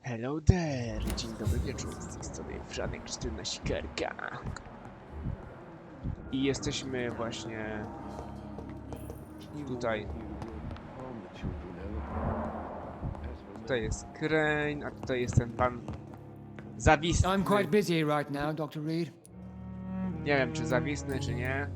Hello there! Dzień dobry wieczór, z tej strony Franek 14 Karka. I jesteśmy właśnie tutaj. Tutaj jest Crane, a tutaj jest ten pan zawisny. I'm quite busy right now, Dr. Reed. Nie wiem, czy zawisny, czy nie.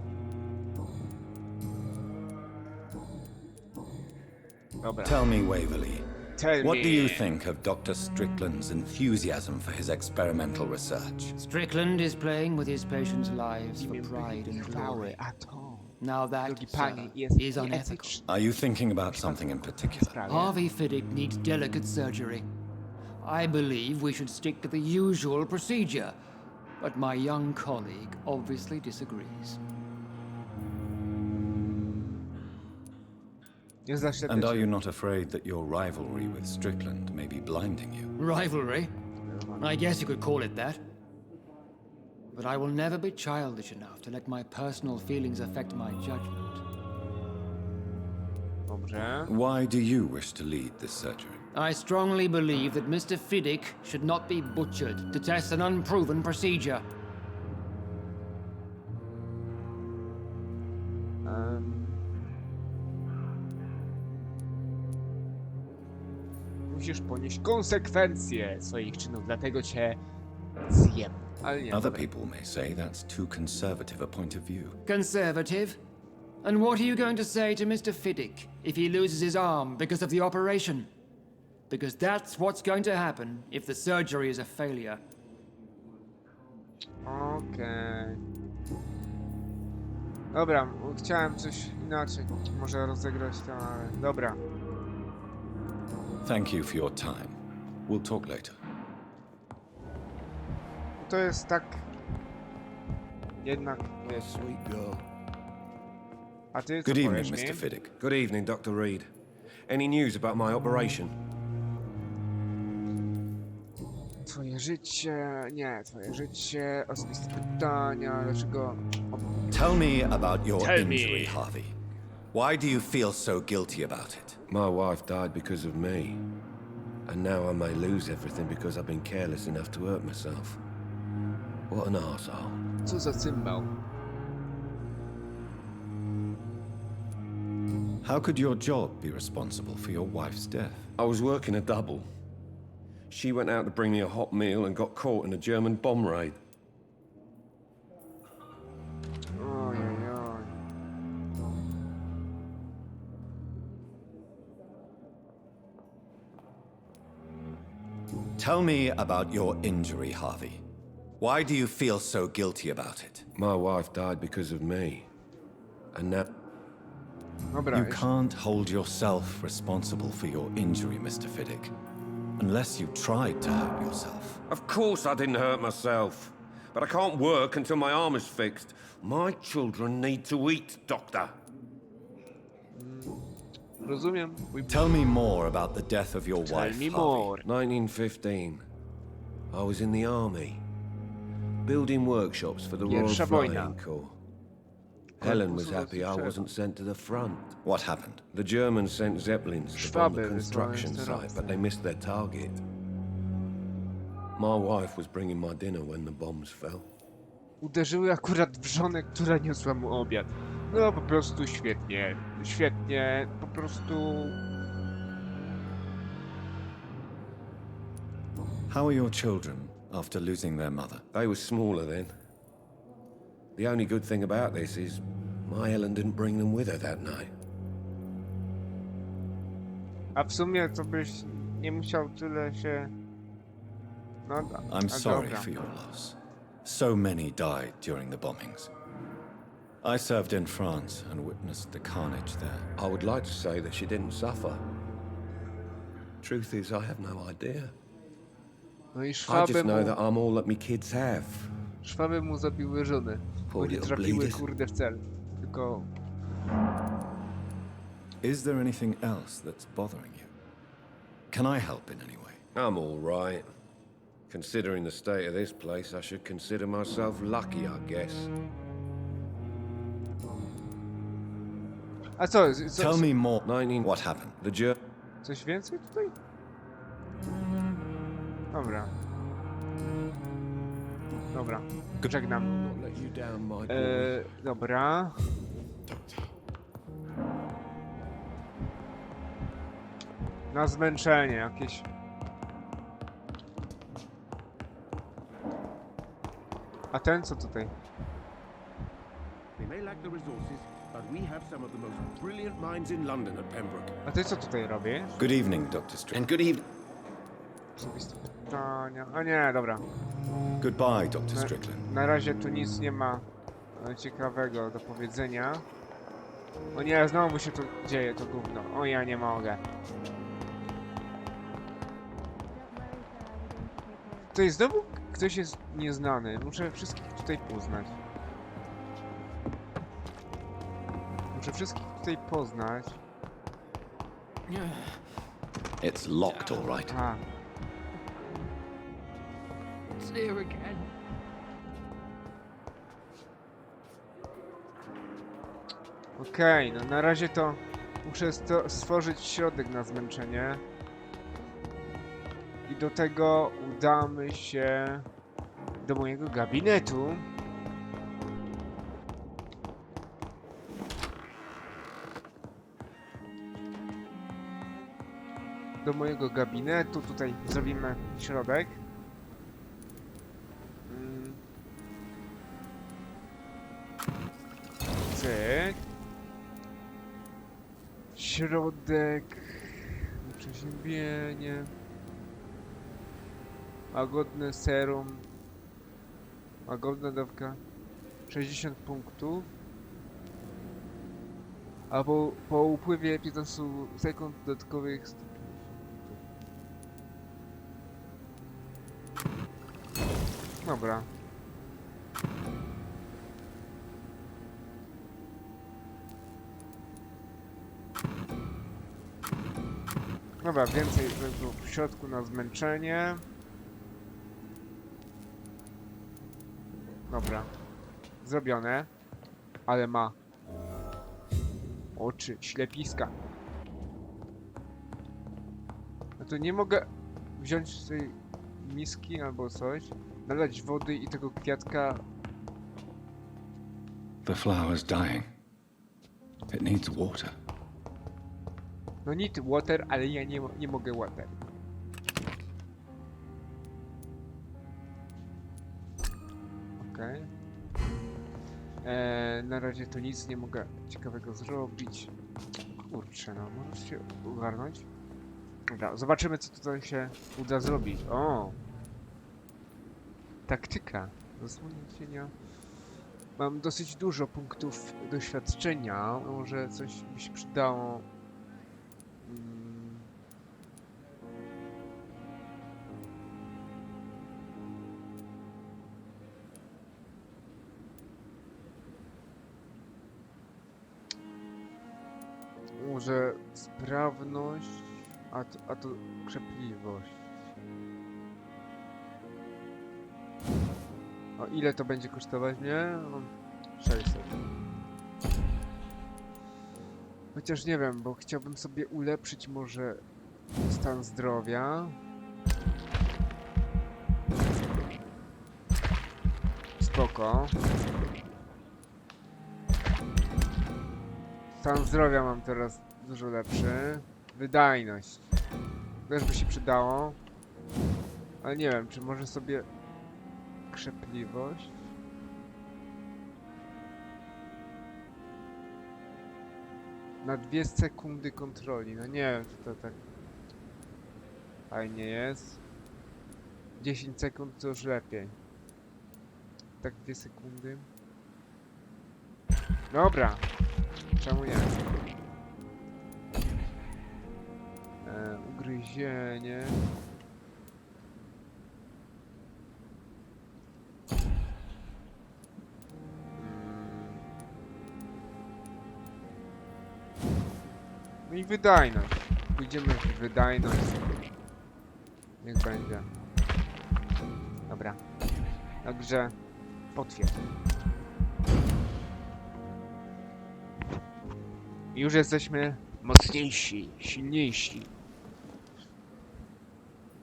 Dobra. Tell me, Waverley, Tell what me. do you think of Dr. Strickland's enthusiasm for his experimental research? Strickland is playing with his patients' lives for pride and glory. A to, Now that, drogi sir, panie, jest is unethical. nieetyczne. Are you thinking about something in particular? Sprawie. Harvey Fiddick needs delicate surgery. I believe we should stick to the usual procedure, but my young colleague obviously disagrees. Nie zda się And are też. you not afraid that your rivalry with Strickland may be blinding you? Rivalry? I guess you could call it that. But I will never be childish enough to let my personal feelings affect my judgment. Dobrze. Why do you wish to lead this surgery? I strongly believe that Mr. Fiddick should not be butchered to test an unproven procedure. Musisz ponieść konsekwencje swoich czynów, dlatego cię zjem. Ale nie, Other dobra. people may say that's too conservative a point of view. Conservative? And what are you going to say to Mr. Fiddick if he loses his arm because of the operation? Because that's what's going to happen if the surgery is a failure. Okej. Dobra, chciałem coś inaczej. Może rozegrać to, ale... Dobra. Thank you for your time. We'll talk later. To jest tak... Jednak... Yes, sweet girl. A ty co Good evening, powiesz mi? Mr. Fiddick. Good evening, Dr. Reed. Any news about my operation? Twoje życie... Nie, twoje życie... Osobiste pytania... Dlaczego... Tell me about your Tell me. injury, Harvey. Why do you feel so guilty about it? My wife died because of me. And now I may lose everything because I've been careless enough to hurt myself. What an arsehole. Co za cymbał? How could your job be responsible for your wife's death? I was working a double. She went out to bring me a hot meal and got caught in a German bomb raid. Ojojoj. Tell me about your injury, Harvey. Why do you feel so guilty about it? My wife died because of me. And now... Dobra, You już- can't hold yourself responsible for your injury, Mr. Fiddick, unless you tried to hurt yourself. Of course I didn't hurt myself. But I can't work until my arm is fixed. My children need to eat, Doctor. Rozumiem. Tell me more about the death of your Tell wife, me Harvey. more. 1915. I was in the army, building workshops for the Royal Pierwsza wojna. Flying Corps. Helen was happy I wasn't sent to the front. What happened? The Germans sent Zeppelins to bomb the Szwaby construction wysłane site, but they missed their target. My wife was bringing my dinner when the bombs fell. Uderzyły akurat w żonę, która niosła mu obiad. No po prostu świetnie. Świetnie. Po prostu... How are your children after losing their mother? They were smaller then. The only good thing about this is my Helen didn't bring them with her that night. A w sumie to byś nie musiał tyle się... No, I'm a sorry dobra. for your loss. So many died during the bombings. I served in France and witnessed the carnage there. I would like to say that she didn't suffer. Truth is, I have no idea. No i I szwaby just know mu, that I'm all that my kids have. szwaby mu zabiły żonę. Bo Poor nie little trafiły bleeders. kurde w cel. Tylko... Is there anything else that's bothering you? Can I help in any way? I'm all right. Considering the state of this place, I should consider myself lucky, I guess. A co? Tell me more. 19... What happened? The Ger... Coś więcej tutaj? Dobra. Dobra. Żegnam. Not let you down, my boy. Dobra. Na zmęczenie jakieś. A ten co tutaj? We may lack the resources, but we have some of the most brilliant minds in London at Pembroke. A ty co tutaj robisz? Good evening, Dr. Strickland. And good evening. Osobiste pytania. A nie, dobra. Goodbye, Dr. Strickland. Na razie tu nic nie ma ciekawego do powiedzenia. O nie, znowu się tu dzieje to gówno. O ja nie mogę. Tutaj znowu ktoś jest nieznany. Muszę wszystkich tutaj poznać. Muszę wszystkich tutaj poznać. It's locked, all right. A, It's here again. okej, no na razie to muszę stworzyć środek na zmęczenie. I do tego udamy się do mojego gabinetu. Do mojego gabinetu, tutaj zrobimy środek. Cyk. Środek. Przeziębienie. Łagodne serum. Łagodna dawka. 60 punktów. A po upływie 15 sekund dodatkowych 150 punktów. Dobra. Dobra, więcej tego w środku na zmęczenie. Dobra. Zrobione. Ale ma oczy ślepiska. No to nie mogę wziąć tej miski albo coś, nalać wody i tego kwiatka. The flower's dying. It needs water. No need water, ale ja nie mogę water. Okej. Na razie to nic nie mogę ciekawego zrobić. Kurczę, no możesz się ogarnąć. Dobra, zobaczymy co tutaj się uda zrobić. O! Taktyka. Zasłonięcia. Mam dosyć dużo punktów doświadczenia. Może coś by się przydało. Może sprawność, a to krzepliwość. O ile to będzie kosztować mnie? No, 600. Chociaż nie wiem, bo chciałbym sobie ulepszyć może stan zdrowia. Spoko. Stan zdrowia mam teraz dużo lepszy. Wydajność. Też by się przydało. Ale nie wiem, czy może sobie krzepliwość. Na 2 sekundy kontroli. No nie wiem, czy to tak fajnie jest. 10 sekund to już lepiej. Tak 2 sekundy. Dobra. Czemu nie? Ugryzienie. No i wydajność. Pójdziemy w wydajność. Niech będzie. Dobra. Także potwierdź. Już jesteśmy mocniejsi, silniejsi.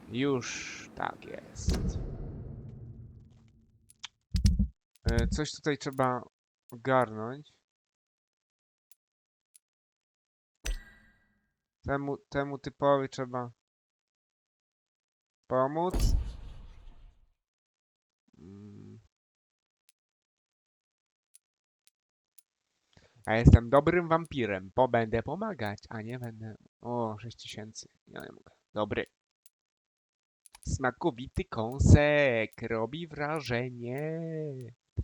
Już Tak jest. Coś tutaj trzeba ogarnąć. Temu typowi trzeba pomóc. Ja jestem dobrym wampirem, bo będę pomagać, a nie będę... O, 6000. Ja nie mogę. Dobry. Smakowity kąsek. Robi wrażenie.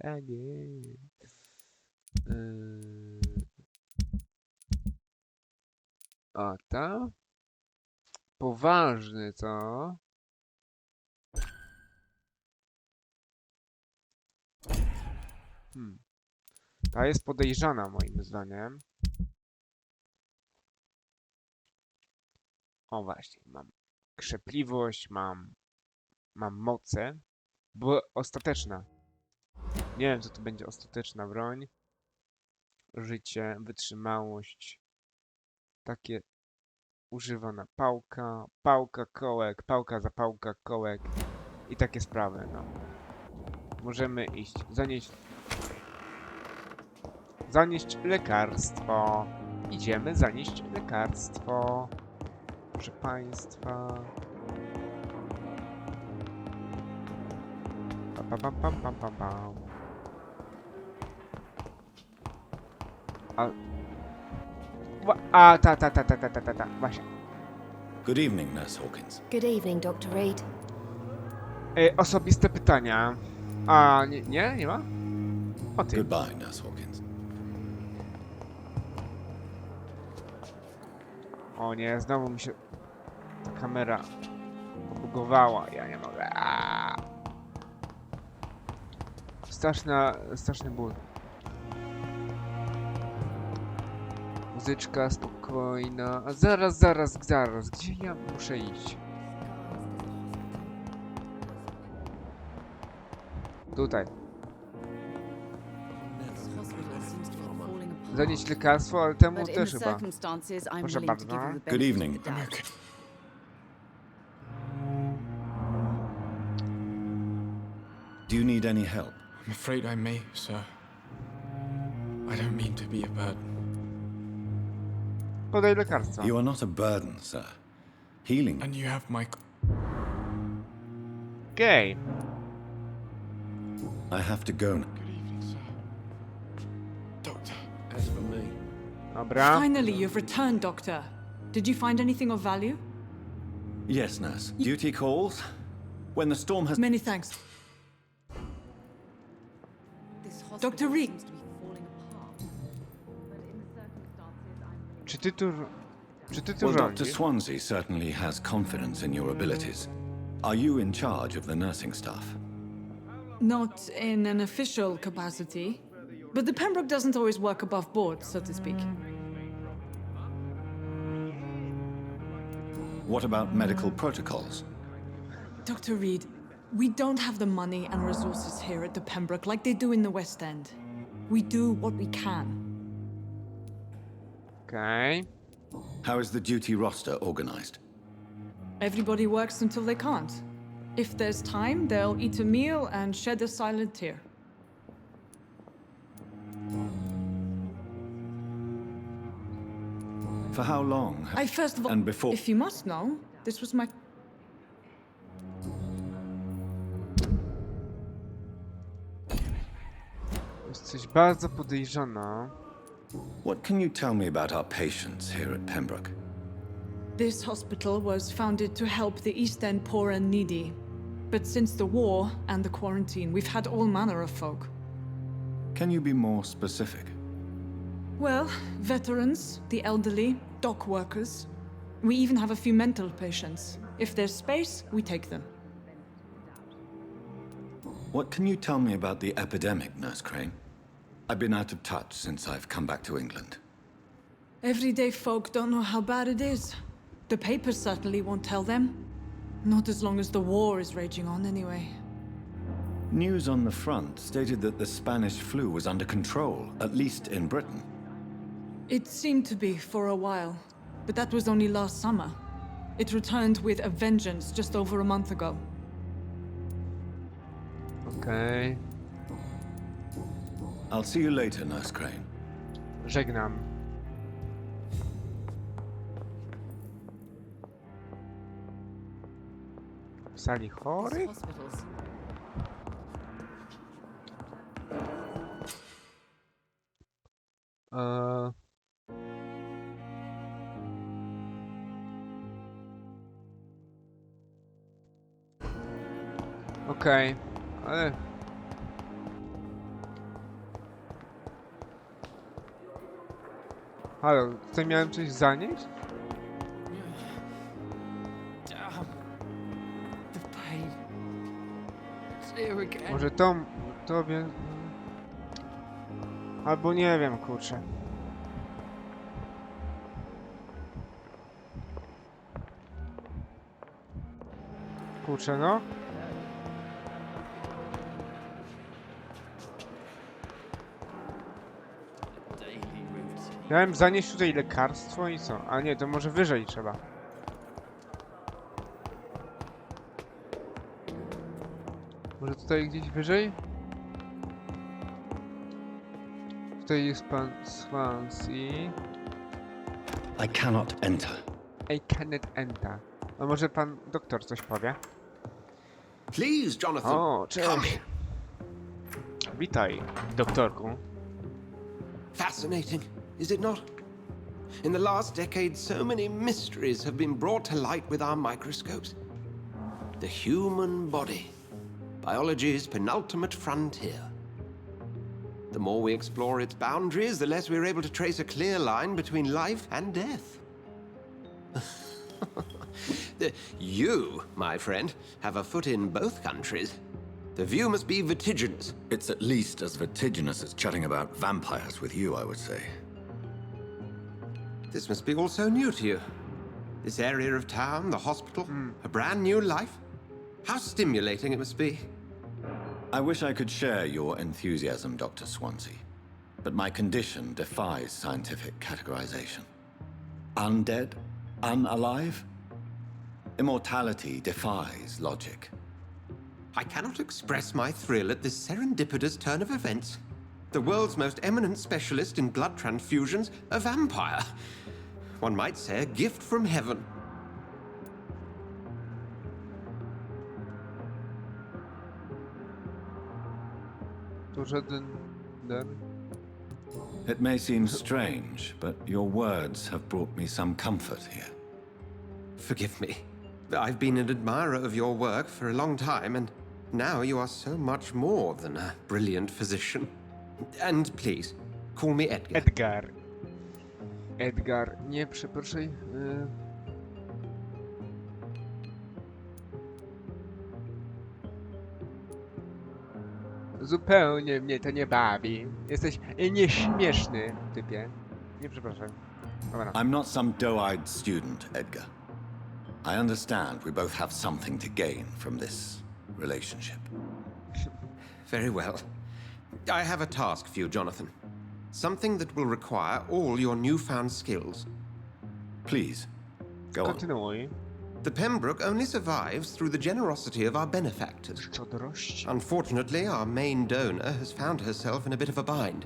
Tak jest. O, to? Poważny, co? Ta jest podejrzana moim zdaniem. O właśnie, mam krzepliwość, mam moce. Bo ostateczna. Nie wiem, co to będzie ostateczna broń. Życie, wytrzymałość. Takie używana pałka, pałka kołek, pałka zapałka kołek i takie sprawy, no. Możemy iść, zanieść lekarstwo. Idziemy zanieść lekarstwo. Proszę państwa. Pam. Ta. Właśnie. Good evening, Nurse Hawkins. Good evening, Dr. Reed. Osobiste pytania. A, nie ma? O ty. Goodbye, Nurse Hawkins. O nie, znowu mi się ta kamera pobugowała. Ja nie mogę. Straszny ból. Muzyczka spokojna. A zaraz. Gdzie ja muszę iść? Tutaj. Zanieść lekarstwo, ale temu But in też the chyba. circumstances, I'm Proszę willing to give bardzo. you the Good benefit evening. of the doubt. Do you need any help? I'm afraid I may, sir. I don't mean to be a burden. Podaj lekarstwo. You are not a burden, sir. Healing. And you have my... Okej. I have to go now. Good evening, sir. Doctor. As for me, Dobra. Finally, you've returned, Doctor. Did you find anything of value? Yes, nurse. Duty calls. When the storm has... Many thanks. This hospital Dr. Reed. seems to be falling apart. But in the circumstances, I'm willing Czy ty tu Well, Dr. rządzisz? Swansea certainly has confidence in your abilities. Are you in charge of the nursing staff? Not in an official capacity, but the Pembroke doesn't always work above board, so to speak. What about medical protocols? Dr. Reed, we don't have the money and resources here at the Pembroke like they do in the West End. We do what we can. Okej. How is the duty roster organized? Everybody works until they can't. If there's time, they'll eat a meal and shed a silent tear. For how long? I first of all, And before... if you must know, this was my... Jesteś bardzo podejrzana. What can you tell me about our patients here at Pembroke? This hospital was founded to help the East End poor and needy. But since the war and the quarantine, we've had all manner of folk. Can you be more specific? Well, veterans, the elderly, dock workers. We even have a few mental patients. If there's space, we take them. What can you tell me about the epidemic, Nurse Crane? I've been out of touch since I've come back to England. Everyday folk don't know how bad it is. The papers certainly won't tell them. Not as long as the war is raging on, anyway. News on the front stated that the Spanish flu was under control, at least in Britain. It seemed to be for a while, but that was only last summer. It returned with a vengeance just over a month ago. Okej. I'll see you later, Nurse Crane. Żegnam. W sali chorych? Hospitals. Eee... Okej, ale... Halo, tutaj miałem coś zanieść? Damn. The pain. It's here again. Może tobie... Albo nie wiem, kurczę. Kurczę, no. Miałem zanieść tutaj lekarstwo i co? A nie, to może wyżej trzeba. Może tutaj gdzieś wyżej? Tutaj jest pan Swansea. I cannot enter. I cannot enter. A może pan doktor coś powie? Please, Jonathan, O, come cześć. in. Witaj, doktorku. Fascinating, is it not? In the last decade, so many mysteries have been brought to light with our microscopes. The human body, biology's penultimate frontier. The more we explore its boundaries, the less we're able to trace a clear line between life and death. You, my friend, have a foot in both countries. The view must be vertiginous. It's at least as vertiginous as chatting about vampires with you, I would say. This must be all so new to you. This area of town, the hospital, a brand new life. How stimulating it must be. I wish I could share your enthusiasm, Dr. Swansea, but my condition defies scientific categorization. Undead? Unalive? Immortality defies logic. I cannot express my thrill at this serendipitous turn of events. The world's most eminent specialist in blood transfusions, a vampire. One might say a gift from heaven. To żaden dar. It may seem strange, but your words have brought me some comfort here. Forgive me. I've been an admirer of your work for a long time, and now you are so much more than a brilliant physician. And please, call me Edgar. Edgar. Edgar, nie przepraszaj. Zupełnie mnie to nie bawi. Jesteś nieśmieszny, typie. Nie przepraszam. Dobra. I'm not some doe-eyed student, Edgar. I understand we both have something to gain from this relationship. Very well. I have a task for you, Jonathan. Something that will require all your newfound skills. Please, go on. Kontynuuj. The Pembroke only survives through the generosity of our benefactors. Szczodrość. Unfortunately, our main donor has found herself in a bit of a bind.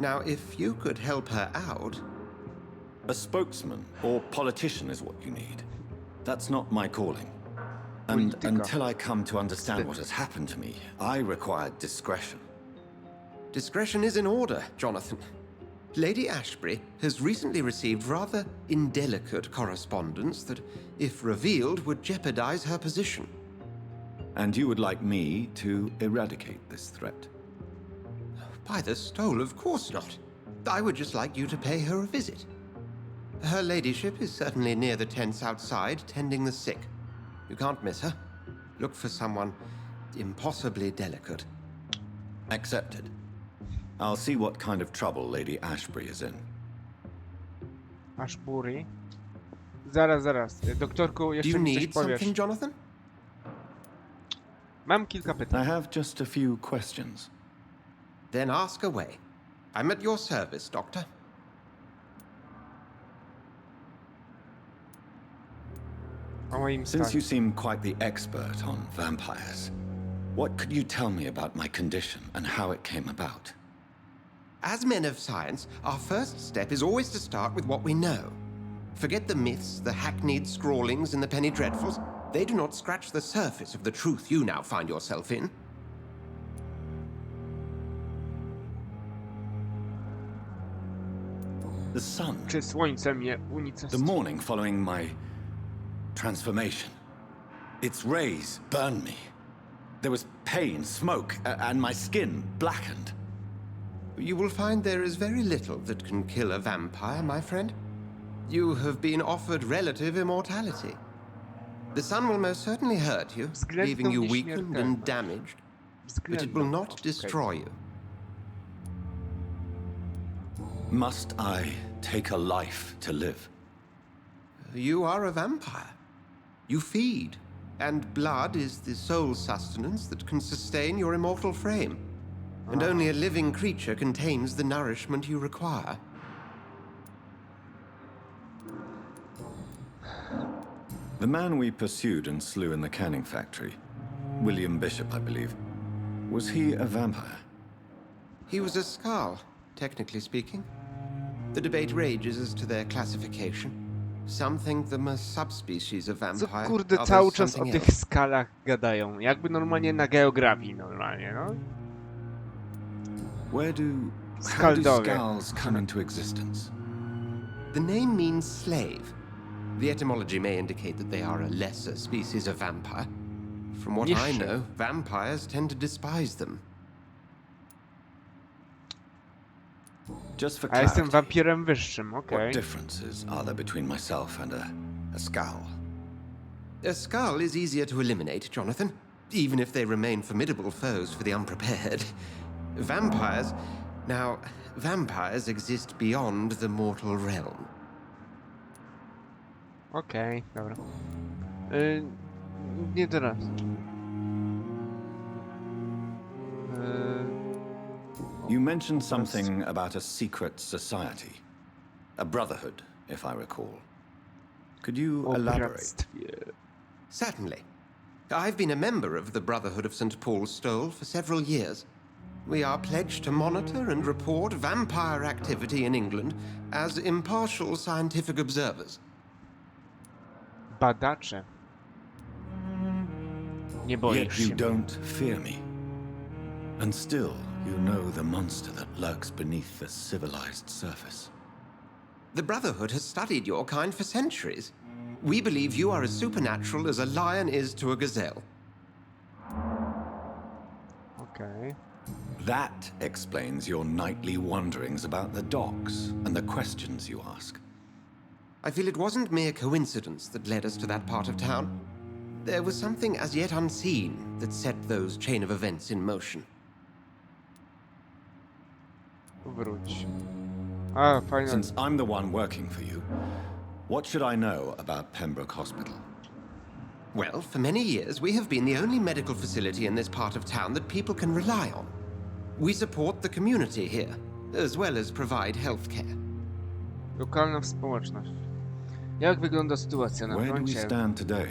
Now, if you could help her out... A spokesman or politician is what you need. That's not my calling. And Polityka. until I come to understand what has happened to me, I require discretion. Discretion is in order, Jonathan. Lady Ashbury has recently received rather indelicate correspondence that, if revealed, would jeopardize her position. And you would like me to eradicate this threat? By the stole, of course not. I would just like you to pay her a visit. Her ladyship is certainly near the tents outside, tending the sick. You can't miss her. Look for someone impossibly delicate. Accepted. I'll see what kind of trouble Lady Ashbury is in. Ashbury. Zaraz. Doktorku, Do jeszcze you mi coś need powiesz. something, Jonathan? Mam kilka pytań. I have just a few questions. Then ask away. I'm at your service, Doctor. O moim Since stanie. you seem quite the expert on vampires, What could you tell me about my condition and how it came about? As men of science, our first step is always to start with what we know. Forget the myths, the hackneyed scrawlings, and the penny dreadfuls. They do not scratch the surface of the truth you now find yourself in. The sun. Czy słońce mnie The unicestwi? morning following my transformation. Its rays burned me. There was pain, smoke, and my skin blackened. You will find there is very little that can kill a vampire, my friend. You have been offered relative immortality. The sun will most certainly hurt you, leaving you weakened and damaged, but it will not destroy you. Must I take a life to live? You are a vampire. You feed, and blood is the sole sustenance that can sustain your immortal frame. And only a living creature contains the nourishment you require. The man we pursued and slew in the canning factory, William Bishop, I believe, was he a vampire? He was a Skald, technically speaking. The debate rages as to their classification. Some think them a subspecies of Co vampire, kurde others cały czas o something tych else. skalach gadają. Jakby normalnie na geografii normalnie, no. How do Skaldowie. skulls come into existence? The name means slave. The etymology may indicate that they are a lesser species of vampire. From what I Niższe. know, vampires tend to despise them. Just for A jestem clarity, wampirem wyższym, okej. what differences are there between myself and a skull? A skull is easier to eliminate, Jonathan, even if they remain formidable foes for the unprepared. Vampires... Now, vampires exist beyond the mortal realm. Okej, dobra. Nie teraz. You mentioned something about a secret society. A brotherhood, if I recall. Could you O elaborate? bractwie. Certainly. I've been a member of the Brotherhood of St. Paul's Stole for several years. We are pledged to monitor and report vampire activity in England as impartial scientific observers. Badacze. Nie boisz Yet you się. don't fear me. And still, you know the monster that lurks beneath the civilized surface. The Brotherhood has studied your kind for centuries. We believe you are as supernatural as a lion is to a gazelle. Okej. That explains your nightly wanderings about the docks and the questions you ask. I feel it wasn't mere coincidence that led us to that part of town. There was something as yet unseen that set those chain of events in motion. Wróć. A, fajna. Since I'm the one working for you, what should I know about Pembroke Hospital? Well, for many years, we have been the only medical facility in this part of town that people can rely on. We support the community here, as well as provide health care. Lokalna społeczność. Jak wygląda sytuacja na Where do we froncie? stand today?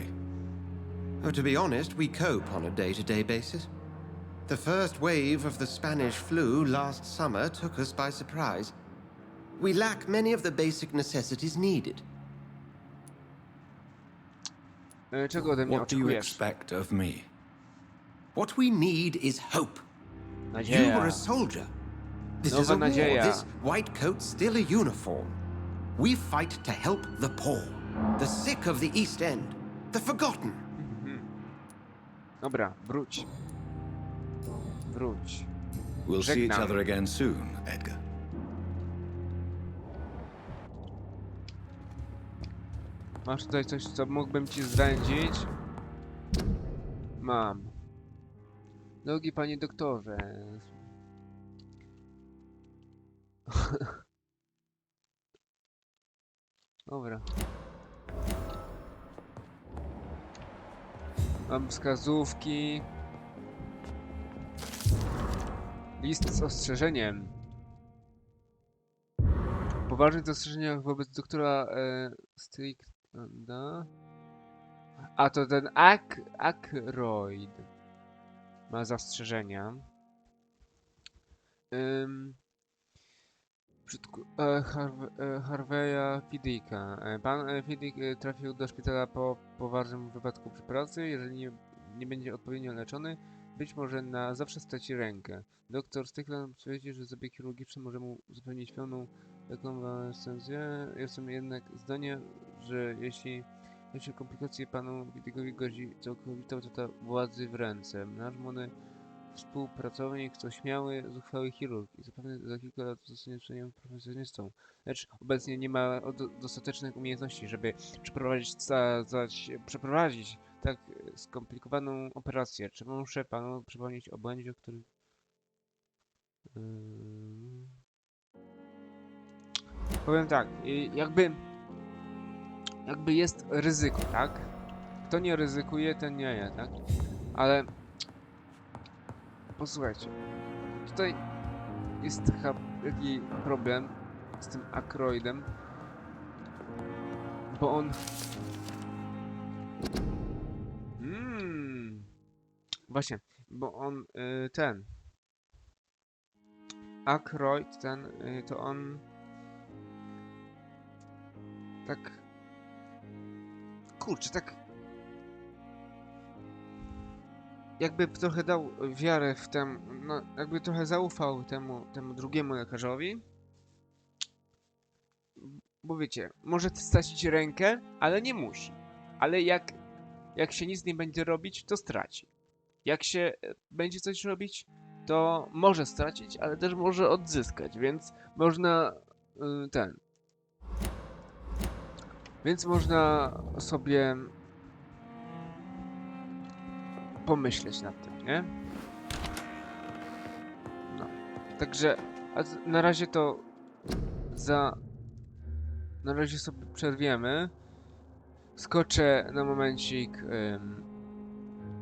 To be honest, we cope on a day-to-day basis. The first wave of the Spanish flu last summer took us by surprise. We lack many of the basic necessities needed. Czego ode mnie What do you oczekujesz? expect of me? What we need is hope. You were Nadzieja. a soldier. This Nowa is a war. nadzieja. This white coat's still a uniform. We fight to help the poor, the sick of the East End, the forgotten. Dobra, wróć. Wróć. We'll see each Żegnam. other again soon, Edgar. Masz tutaj coś, co mógłbym ci zdradzić? Mam. Drogi panie doktorze. Dobra. Mam wskazówki. List z ostrzeżeniem. Poważnych zastrzeżeniach wobec doktora Stricklanda. A to ten Ackroyd. ma zastrzeżenia. Harveya Fiddicka. Pan Fiddick trafił do szpitala po poważnym wypadku przy pracy. Jeżeli nie będzie odpowiednio leczony, być może na zawsze straci rękę. Doktor Strickland twierdzi, że zabieg chirurgiczny może mu zapewnić pełną rekonwalescencję. Jestem jednak zdania, że jeśli komplikacje panu Fiddickowi grozi całkowita utrata władzy w ręce. Nasz młody współpracownik to śmiały, zuchwały chirurg i zapewne za kilka lat zostanie profesjonistą. Lecz obecnie nie ma dostatecznych umiejętności, żeby przeprowadzić tak skomplikowaną operację. Czy muszę panu przypomnieć o błędzie, o którym... Powiem tak, jakby jest ryzyko, tak? Kto nie ryzykuje, ten nie je, tak? Ale... Posłuchajcie, tutaj jest taki problem z tym akroidem, bo on... Właśnie, bo on ten... Akroid ten, to on... Tak... Kurczę, tak... Jakby trochę dał wiarę w ten, no jakby trochę zaufał temu drugiemu lekarzowi. Bo wiecie, może stracić rękę, ale nie musi. Ale jak się nic nie będzie robić, to straci. Jak się będzie coś robić, to może stracić, ale też może odzyskać, więc można Więc można sobie pomyśleć nad tym, nie? No. Także na razie to na razie sobie przerwiemy. Skoczę na momencik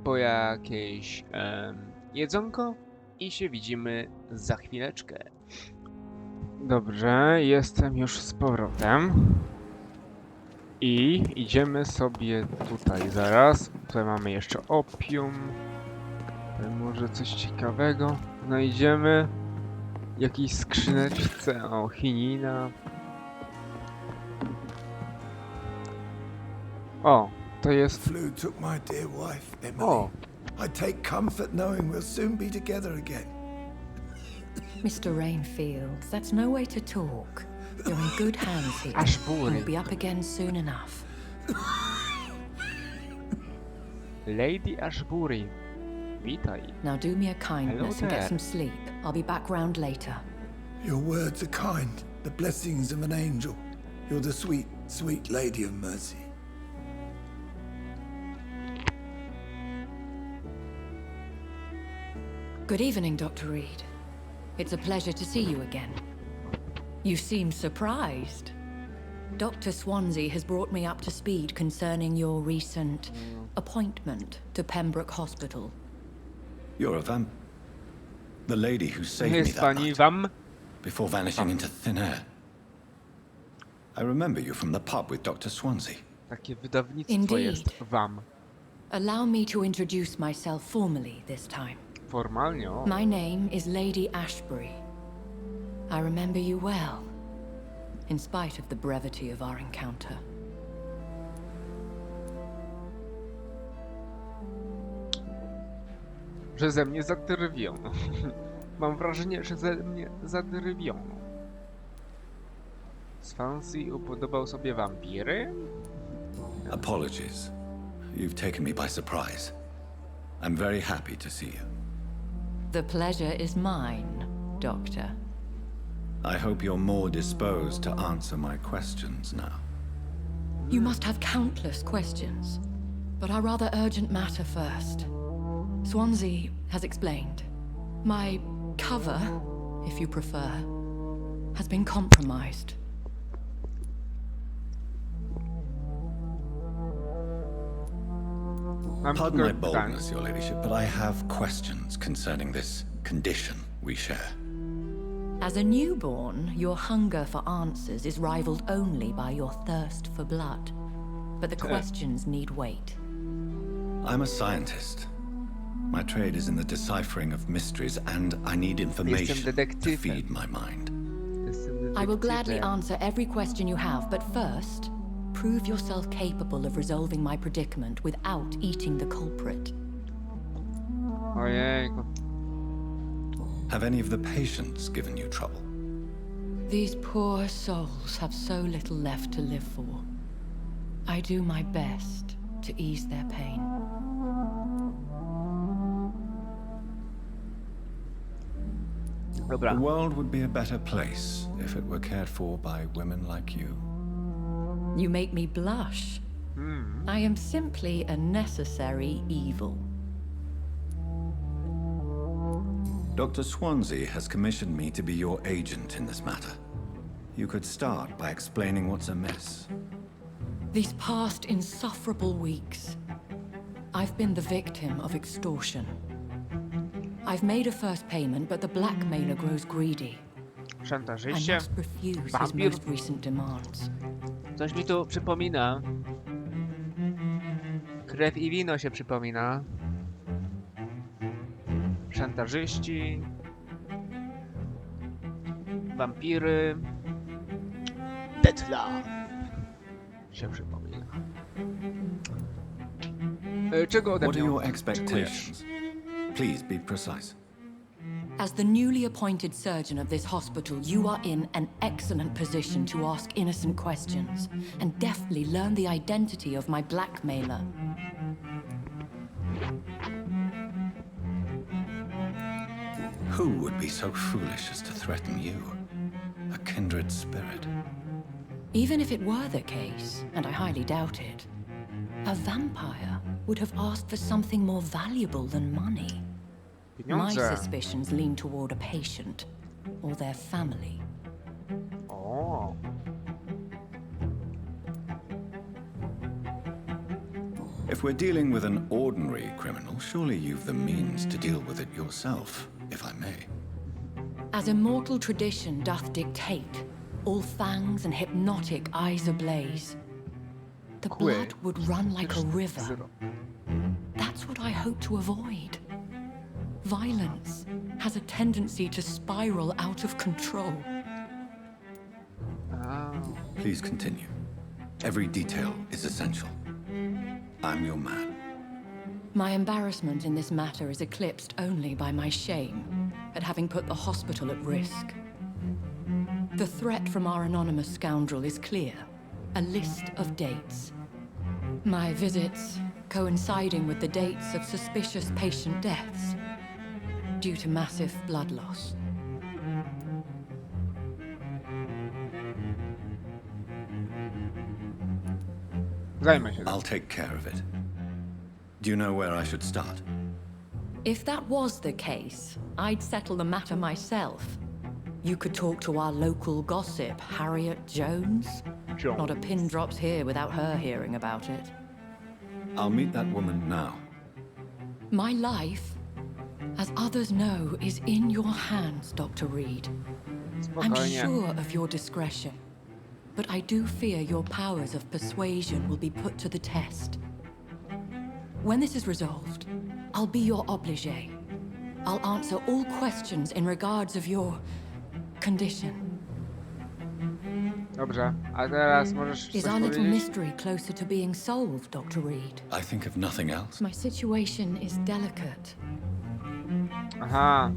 po jakieś jedzonko i się widzimy za chwileczkę. Dobrze, jestem już z powrotem. I idziemy sobie tutaj zaraz. Tutaj mamy jeszcze opium. Tutaj może coś ciekawego znajdziemy. Jakiejś skrzyneczce. O, chinina. O, to jest... Flu took my dear wife, Emily. O, I take comfort knowing we'll soon be together again. Mr. Rainfield, that's no way to talk. You're in good hands here. Ashbury. We'll be up again soon enough. Lady Ashbury. Witaj. Now do me a kindness and there. get some sleep. I'll be back round later. Your words are kind, the blessings of an angel. You're the sweet, sweet Lady of Mercy. Good evening, Dr. Reed. It's a pleasure to see you again. You seem surprised. Dr. Swansea has brought me up to speed concerning your recent appointment to Pembroke Hospital. You're a vamp. The lady who saved me Jest that pani night wam? before vanishing into thin air. I remember you from the pub with Dr. Swansea. Takie wydawnictwo Indeed. jest wam. Allow me to introduce myself formally this time. Formalnie, o. My name is Lady Ashbury. I remember you well, in spite of the brevity of our encounter. Że ze mnie zadrwiono. Mam wrażenie, że ze mnie zadrwiono. Swansea upodobał sobie wampiry? Apologies. You've taken me by surprise. I'm very happy to see you. The pleasure is mine, Doctor. I hope you're more disposed to answer my questions now. You must have countless questions, but our rather urgent matter first. Swansea has explained. My cover, if you prefer, has been compromised. Pardon my boldness, Your Ladyship, but I have questions concerning this condition we share. As a newborn, your hunger for answers is rivaled only by your thirst for blood. But the questions need wait. I'm a scientist. My trade is in the deciphering of mysteries, and I need information to detektywem. feed my mind. I will gladly answer every question you have, but first, prove yourself capable of resolving my predicament without eating the culprit. Ojejku. Have any of the patients given you trouble? These poor souls have so little left to live for. I do my best to ease their pain. Dobra. The world would be a better place if it were cared for by women like you. You make me blush. I am simply a necessary evil. Dr. Swansea has commissioned me to be your agent in this matter. You could start by explaining what's amiss. These past insufferable weeks, I've been the victim of extortion. I've made a first payment, but the blackmailer grows greedy. I Szantażyście. must refuse his Vampyr. most recent demands. Coś mi tu przypomina. Krew i wino się przypomina. Szantażyści. Wampiry. Death się przypomina. Czego ode What are mnie your oczekujesz? expectations? Please be precise. As the newly appointed surgeon of this hospital, you are in an excellent position to ask innocent questions and deftly learn the identity of my blackmailer. Who would be so foolish as to threaten you? A kindred spirit. Even if it were the case, and I highly doubt it, a vampire would have asked for something more valuable than money. My Pieniądze. suspicions lean toward a patient or their family. O. If we're dealing with an ordinary criminal, surely you've the means to deal with it yourself, if I may. As immortal tradition doth dictate, all fangs and hypnotic eyes ablaze, the blood would run like a river. Zero. That's what I hope to avoid. Violence has a tendency to spiral out of control. A. Please continue. Every detail is essential. I'm your man. My embarrassment in this matter is eclipsed only by my shame at having put the hospital at risk. The threat from our anonymous scoundrel is clear. A list of dates. My visits coinciding with the dates of suspicious patient deaths due to massive blood loss. Zajmę się. I'll take care of it. Do you know where I should start? If that was the case, I'd settle the matter myself. You could talk to our local gossip, Harriet Jones. Not a pin drops here without her hearing about it. I'll meet that woman now. My life, as others know, is in your hands, Dr. Reed. I'm Spokojnie. sure of your discretion, but I do fear your powers of persuasion will be put to the test. When this is resolved, I'll be your obligé. I'll answer all questions in regards of your condition. Dobrze, a teraz możesz Is coś our little powiedzieć? mystery closer to being solved, Dr. Reed? I think of nothing else. My situation is delicate. Aha.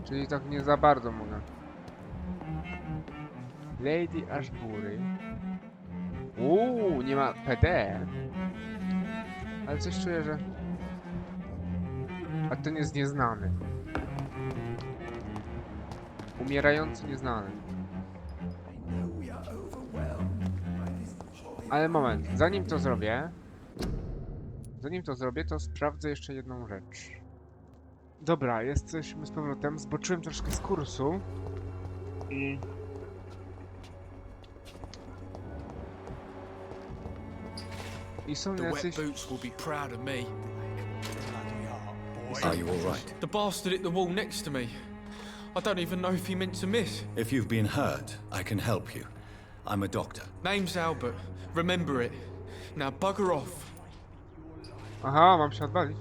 Czyli tak nie za bardzo mogę. Lady Ashbury. Nie ma PD. Ale coś czuję, że... A ten jest nieznany. Umierający nieznany. Ale moment, zanim to zrobię, to sprawdzę jeszcze jedną rzecz. Dobra, jesteśmy z powrotem. Zboczyłem troszkę z kursu. I są The wet jacyś... boots will be proud of me. Are you all right? The bastard hit the wall next to me. I don't even know if he meant to miss. If you've been hurt, I can help you. I'm a doctor. Name's Albert. Remember it. Now bugger off. Aha, mam się odwalić.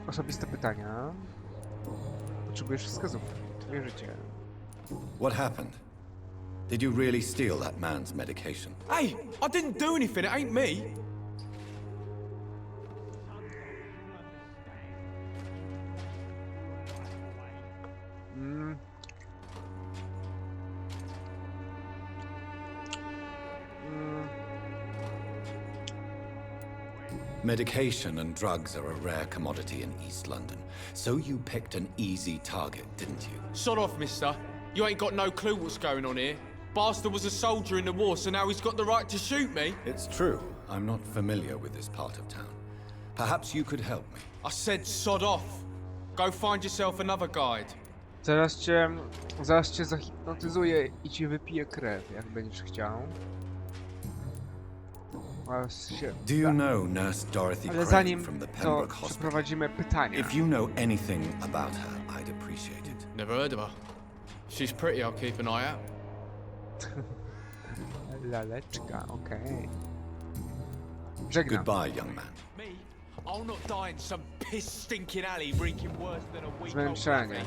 Osobiste pytania. Potrzebujesz wskazówki. Twoje życie. What happened? Did you really steal that man's medication? Hey, I didn't do anything. It ain't me. Mm. Medication and drugs are a rare commodity in East London. So you picked an easy target, didn't you? Sod off, mister. You ain't got no clue what's going on here. Bastard was a soldier in the war, so now he's got the right to shoot me. It's true. I'm not familiar with this part of town. Perhaps you could help me. I said sod off. Go find yourself another guide. Zaraz cię zahipnotyzuję i ci wypiję krew, jak będziesz chciał. Do you know Nurse Dorothy Ale Crane zanim from the to Pembroke Hospital? przeprowadzimy pytania. If you know anything about her, I'd appreciate it. Never heard of her. She's pretty, I'll keep an eye out. Laleczka, okej. Żegnam. Goodbye, young man. Me? I'll not die in some piss-stinking alley reeking worse than a week old Zmęczenie.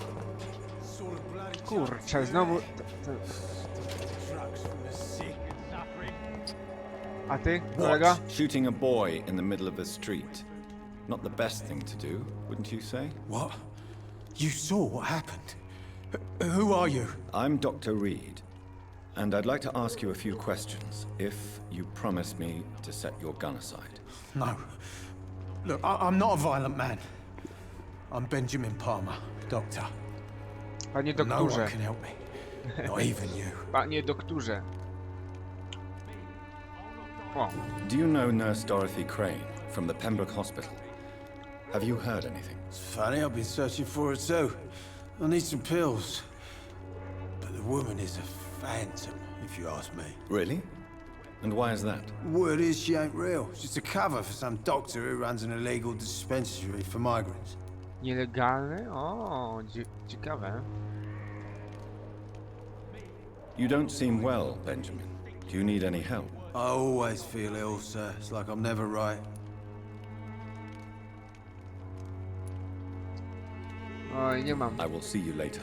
Kurczę, znowu... A ty, kolega? What? Shooting a boy in the middle of the street. Not the best thing to do, wouldn't you say? What? You saw what happened? Who are you? I'm Dr. Reed, and I'd like to ask you a few questions, if you promise me to set your gun aside. No. Look, I'm not a violent man. I'm Benjamin Palmer, doctor. Panie No doktorze. one can help me. Not even you. Panie doktorze. O, Do you know Nurse Dorothy Crane from the Pembroke Hospital? Have you heard anything? It's funny, I've been searching for her too. I need some pills. But the woman is a phantom, if you ask me. Really? And why is that? Word is she ain't real. She's a cover for some doctor who runs an illegal dispensary for migrants. nielegalny? O, ciekawe. You don't seem well, Benjamin. Do you need any help? I always feel ill, sir. It's like I'm never right. Oj, nie mam. I will see you later.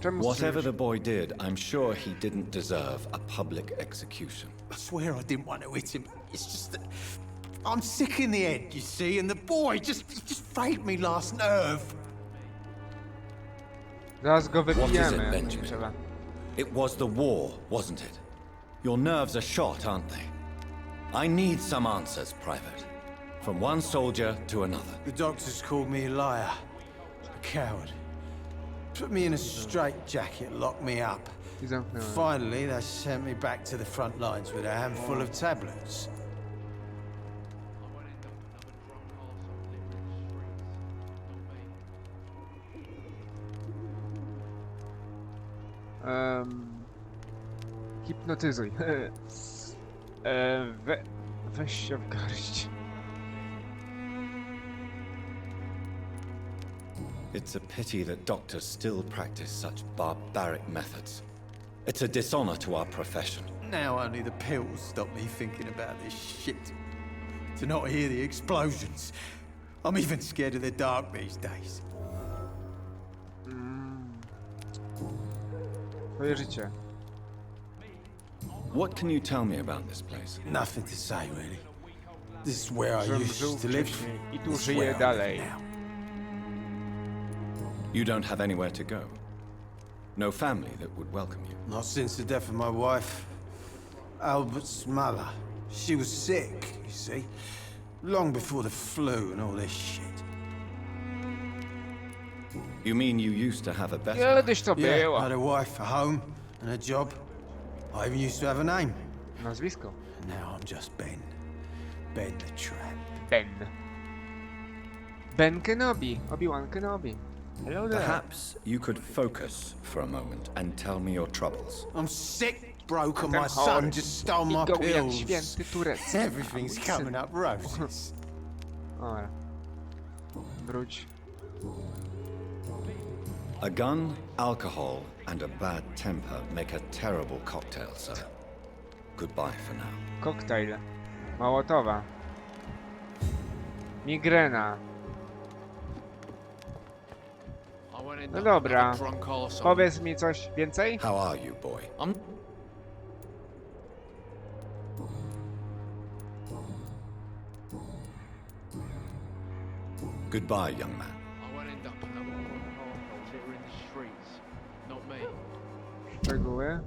Czemu Whatever strzelisz? the boy did, I'm sure he didn't deserve a public execution. I swear I didn't want to hit him. It's just that I'm sick in the head, you see, and the boy just frayed me last nerve. Zaraz go What is it, wypijemy. Benjamin? Trzeba. It was the war, wasn't it? Your nerves are shot, aren't they? I need some answers, Private. From one soldier to another. The doctors called me a liar, a coward. Put me in a straitjacket, locked me up. I zamknęłem. Finally, they sent me back to the front lines with a handful of tablets. Hipnotyzuj. Weź się w garść. It's a pity that doctors still practice such barbaric methods. It's a dishonor to our profession. Now only the pills stop me thinking about this shit. To not hear the explosions. I'm even scared of the dark these days. Twoje życie. What can you tell me about this place? Nothing to say, really. This is where I Żem żył used to live. wcześniej i tu This is żyję where I live dalej. now. You don't have anywhere to go. No family that would welcome you. Not since the death of my wife, Albert's mother. She was sick, you see. Long before the flu and all this shit. You mean you used to have a better Kiedyś to Yeah, I było. had a wife, a home, and a job. I even used to have a name. Nazwisko. Now I'm just Ben. Ben the Trap. Ben. Ben Kenobi. Obi-Wan Kenobi. Hello there. Perhaps you could focus for a moment and tell me your troubles. I'm sick, broke, and Ten my son chory. just stole my I goły jak pills. święty turecki. Everything's A mój coming syn. up roses. Dobra. Wróć. A gun, alcohol, and a bad temper make a terrible cocktail, sir. Goodbye for now. Koktajl. Małotowa. Migrena. I won't end No up dobra. like a drunk arsehole. Powiedz mi coś więcej? How are you, boy? I'm... Goodbye, young man. I won't end up like a drunk arsehole littering the streets. Not me. Szczegóły.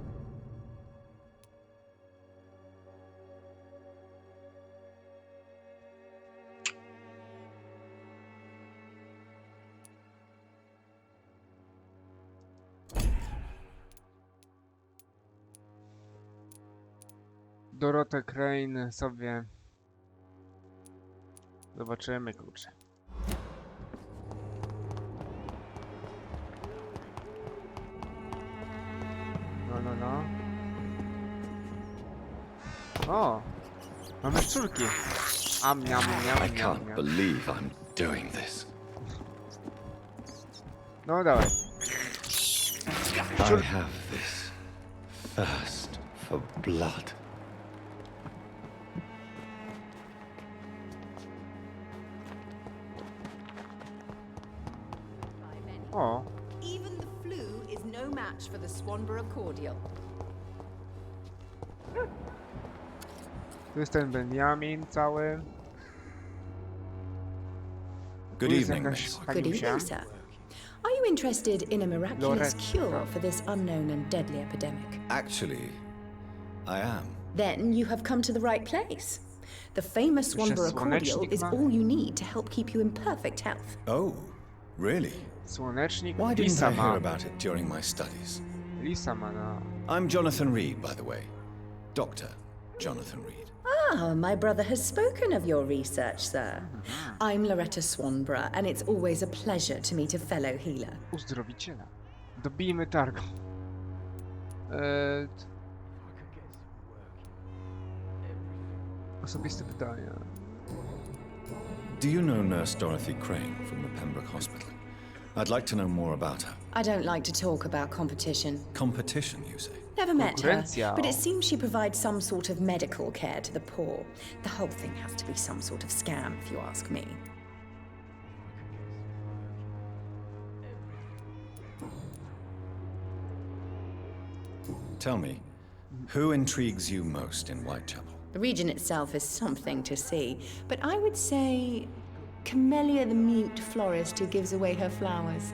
Dorotę Crane sobie zobaczymy, kurczę. No. O! Mamy szczurki. Miam. I can't believe I'm doing this. No dawaj. I have this thirst for blood. O! Even the flu is no match for the Swanborough cordial. Tu jest ten Benjamin cały. Good Tu jest evening, jakaś miss. Good Haniusia. evening, sir. Are you interested in a miraculous Loretta. cure for this unknown and deadly epidemic? Actually, I am. Then you have come to the right place. The famous Tu się Swanborough cordial słonecznik is ma. all you need to help keep you in perfect health. Oh, really? Słonecznik. Why didn't Lisa I hear ma. about it during my studies? Lisa ma, no. I'm Jonathan Reed, by the way. Dr. Jonathan Reed. Ah, my brother has spoken of your research, sir. I'm Loretta Swanborough, and it's always a pleasure to meet a fellow healer. Uzdrowiciela. Dobijmy targo. Osobiste pytania. Do you know Nurse Dorothy Crane from the Pembroke Hospital? I'd like to know more about her. I don't like to talk about competition. Competition, you say? Never met her, Konkurencja. but it seems she provides some sort of medical care to the poor. The whole thing has to be some sort of scam, if you ask me. Tell me, who intrigues you most in Whitechapel? The region itself is something to see, but I would say Camellia the mute florist who gives away her flowers.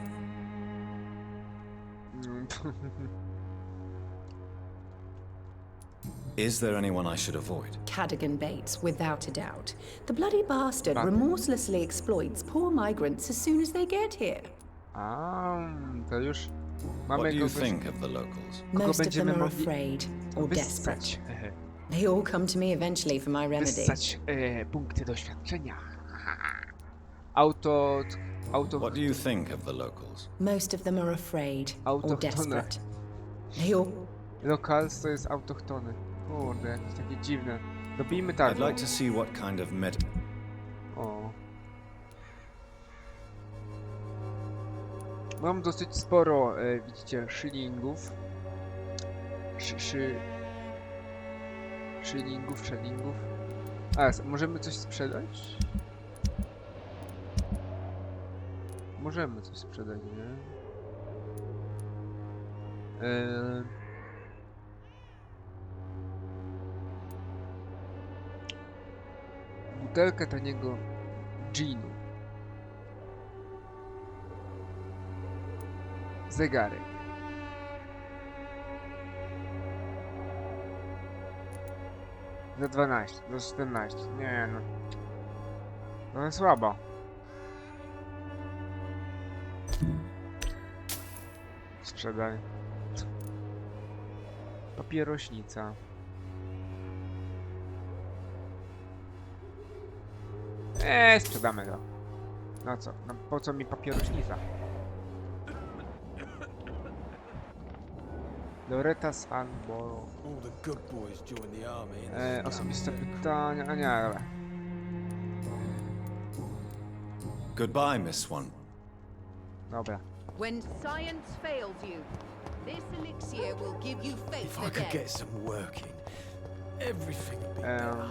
Is there anyone I should avoid? Cadogan Bates, without a doubt. The bloody bastard remorselessly exploits poor migrants as soon as they get here. To już mamy What do you kogoś, think of the locals? kogo Most of them będziemy are mogli afraid or desperate. wyssać. They all come to me eventually for my remedy. Wyssać punkty doświadczenia. What do you think of the locals? Most of them are afraid or Autochtone. desperate. They all... Locals to jest autochtony. Kurde, jakieś takie dziwne. Dobijmy I'd targo. like to see what kind of O. Mam dosyć sporo, widzicie, szylingów. Szylingów. Możemy coś sprzedać? Możemy coś sprzedać, nie? Butelkę taniego ginu. Zegarek. Za 12, za 14. Nie no. No słabo. Sprzedaj. Papierośnica. Sprzedamy go. No co? No po co mi papierośnica? Loretta Swanborough. All the good boys join the army and Osobiste pytania. A nie, dobra. Goodbye, Miss Swan. Dobra. When science fails you, this elixir will give you faith if I could get some working, everything would be better.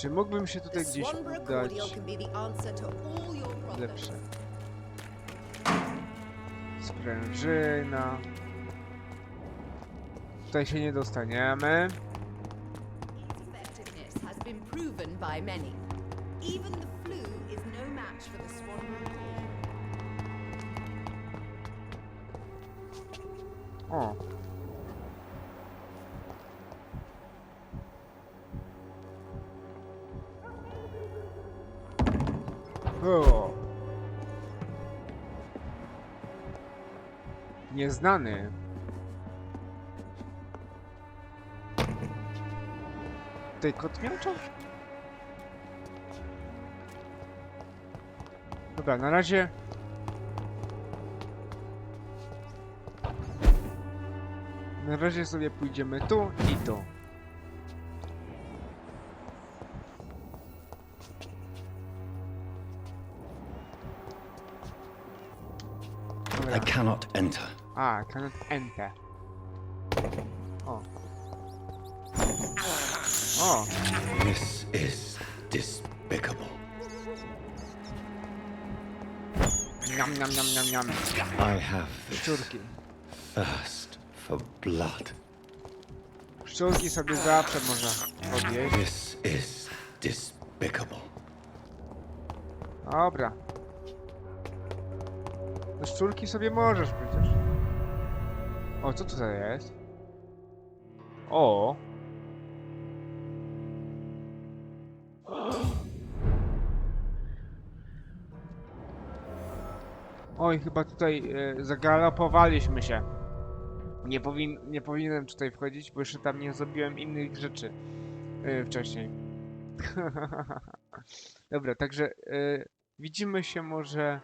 Czy mógłbym się tutaj The gdzieś Swanborough udać? cordial can be the answer to all your problems. Lepsze. Sprężyna. Tutaj się nie dostaniemy. Its effectiveness has been proven by many. Even the flu is no match for the Swanborough cordial. O. O. Nieznany. Tutaj kot miałcza? Dobra, na razie. Na razie sobie pójdziemy tu i tu. I cannot enter. A, cannot enter. O. O. This is despicable. Niam, niam, niam, niam, niam. I have this Szczurki. thirst for blood. Szczurki sobie zawsze można podjeść. This is despicable. Dobra. No szczurki sobie możesz przecież. O, co tutaj jest? O. Oj, chyba tutaj zagalopowaliśmy się. Nie powinienem tutaj wchodzić, bo jeszcze tam nie zrobiłem innych rzeczy wcześniej. Dobra, także widzimy się może...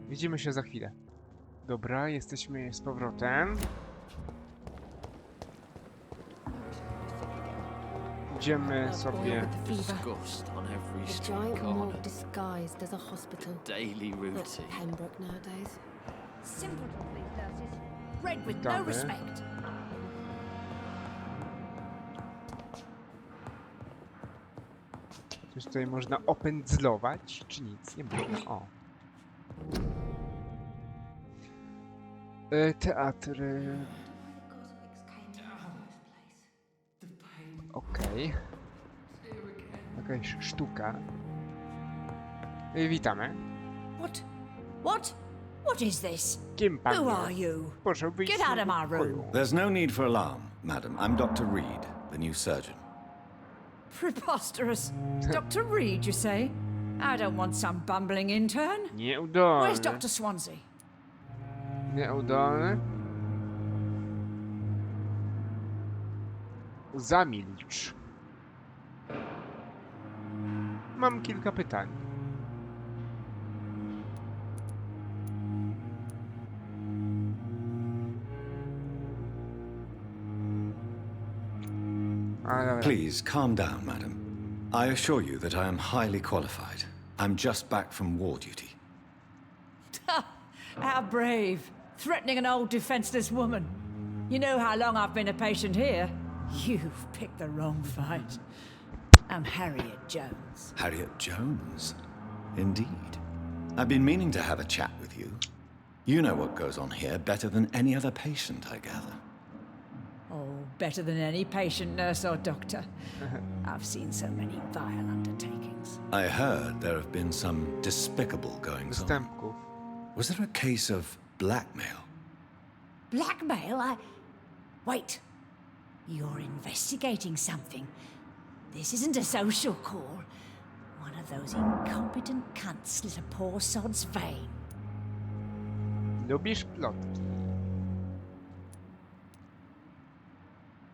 Widzimy się za chwilę. Dobra, jesteśmy z powrotem. Idziemy sobie... Disgust on every The street giant corner. morgue disguised as a hospital. Daily At routine. Pembroke nowadays. Simple complete nurses. Bred with Done, no eh? respect. Coś tutaj można opędzlować, czy nic? Nie można. O. Teatry... Okej. Jakaś sztuka. Witamy. What is this? Kim pan Who jest? are you? Proszę wyjść Get out z of my pokoju. room. There's no need for alarm, madam. I'm Dr. Reed, the new surgeon. Preposterous. Dr. Reed, you say? I don't want some bumbling intern. Nieudolny. Where's Dr. Swansea? Nieudolny. Zamilcz. Mam kilka pytań. Please, calm down, madam. I assure you that I am highly qualified. I'm just back from war duty. How brave. Threatening an old defenseless woman. You know how long I've been a patient here? You've picked the wrong fight. I'm Harriet Jones. Harriet Jones? Indeed. I've been meaning to have a chat with you. You know what goes on here better than any other patient, I gather. Oh, better than any patient, nurse, or doctor. I've seen so many vile undertakings. I heard there have been some despicable goings on. Występków. Was there a case of blackmail? Blackmail? Wait. You're investigating something. This isn't a social call. One of those incompetent cunts slit a poor sod's vein. Lubisz plotki.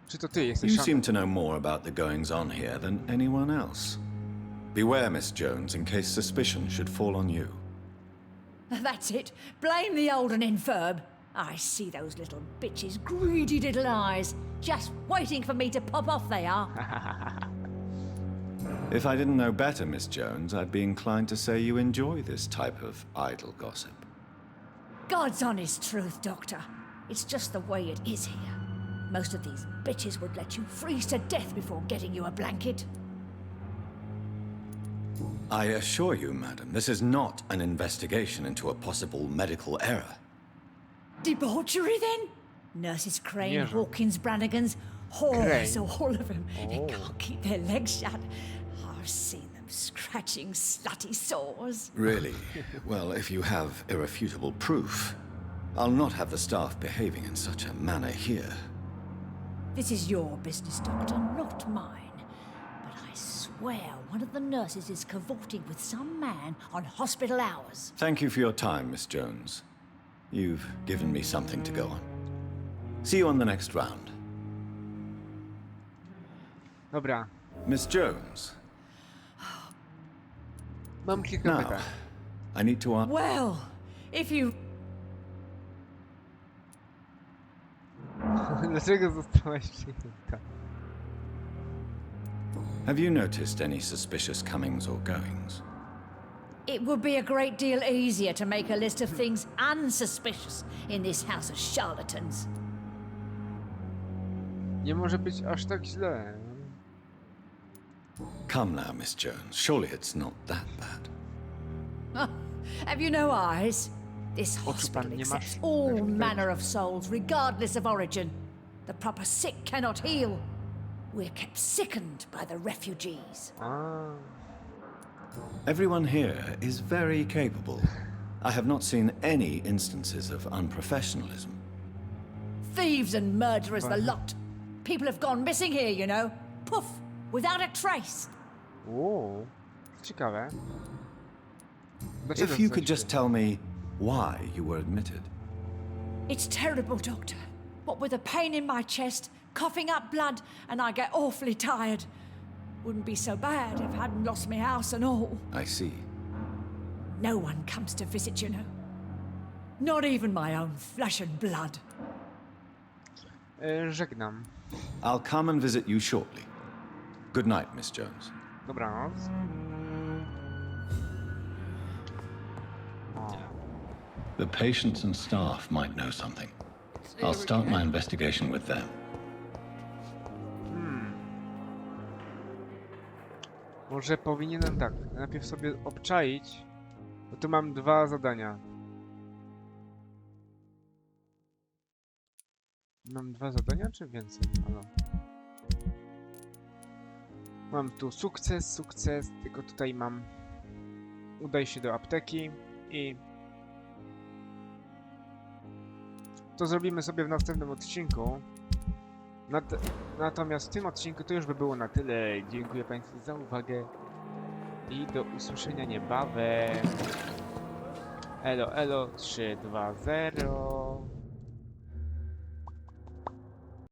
Czy to ty jesteś You Szantaż? seem to know more about the goings on here than anyone else. Beware, Miss Jones, in case suspicion should fall on you. That's it. Blame the old and infirm. I see those little bitches' greedy little eyes. Just waiting for me to pop off, they are. If I didn't know better, Miss Jones, I'd be inclined to say you enjoy this type of idle gossip. God's honest truth, Doctor. It's just the way it is here. Most of these bitches would let you freeze to death before getting you a blanket. I assure you, madam, this is not an investigation into a possible medical error. Debauchery, then? Nurses Crane, Nie. Hawkins, Brannigans, whores, Crane? all of them. They Oh. can't keep their legs shut. I've seen them scratching slutty sores. Really? Well, if you have irrefutable proof, I'll not have the staff behaving in such a manner here. This is your business, Doctor, not mine. But I swear one of the nurses is cavorting with some man on hospital hours. Thank you for your time, Miss Jones. You've given me something to go on. See you on the next round. Dobra, Miss Jones, mam kilka now, pytań. I need to ask... Well, if you... Dlaczego zostałaś przyjęta? Have you noticed any suspicious comings or goings? It would be a great deal easier to make a list of things unsuspicious in this house of charlatans. Nie może być aż tak źle. Come now, Miss Jones. Surely it's not that bad. Have you no eyes? This Oczu hospital pan nie accepts masz? all Znaczy, manner of souls, regardless of origin. The proper sick cannot heal. We're kept sickened by the refugees. A, Everyone here is very capable. I have not seen any instances of unprofessionalism. Thieves and murderers, the lot. People have gone missing here, you know. Poof, without a trace. o, ciekawe. Dlaczego If you could coś- just tell me why you were admitted. It's terrible, Doctor. What with a pain in my chest, coughing up blood, and I get awfully tired. Wouldn't be so bad if I hadn't lost my house and all. I see. No one comes to visit, you know. Not even my own flesh and blood. Żegnam. I'll come and visit you shortly. Good night, Miss Jones. Dobranoc. O, The patients and staff might know something. I'll start my investigation with them. może powinienem tak, najpierw sobie obczaić, bo tu mam 2 zadania. Mam 2 zadania, czy więcej? Halo. Mam tu sukces, tylko tutaj mam... Udaj się do apteki i... To zrobimy sobie w następnym odcinku. Natomiast w tym odcinku to już by było na tyle. Dziękuję Państwu za uwagę i do usłyszenia niebawem. Elo, elo, 3, 2, 0.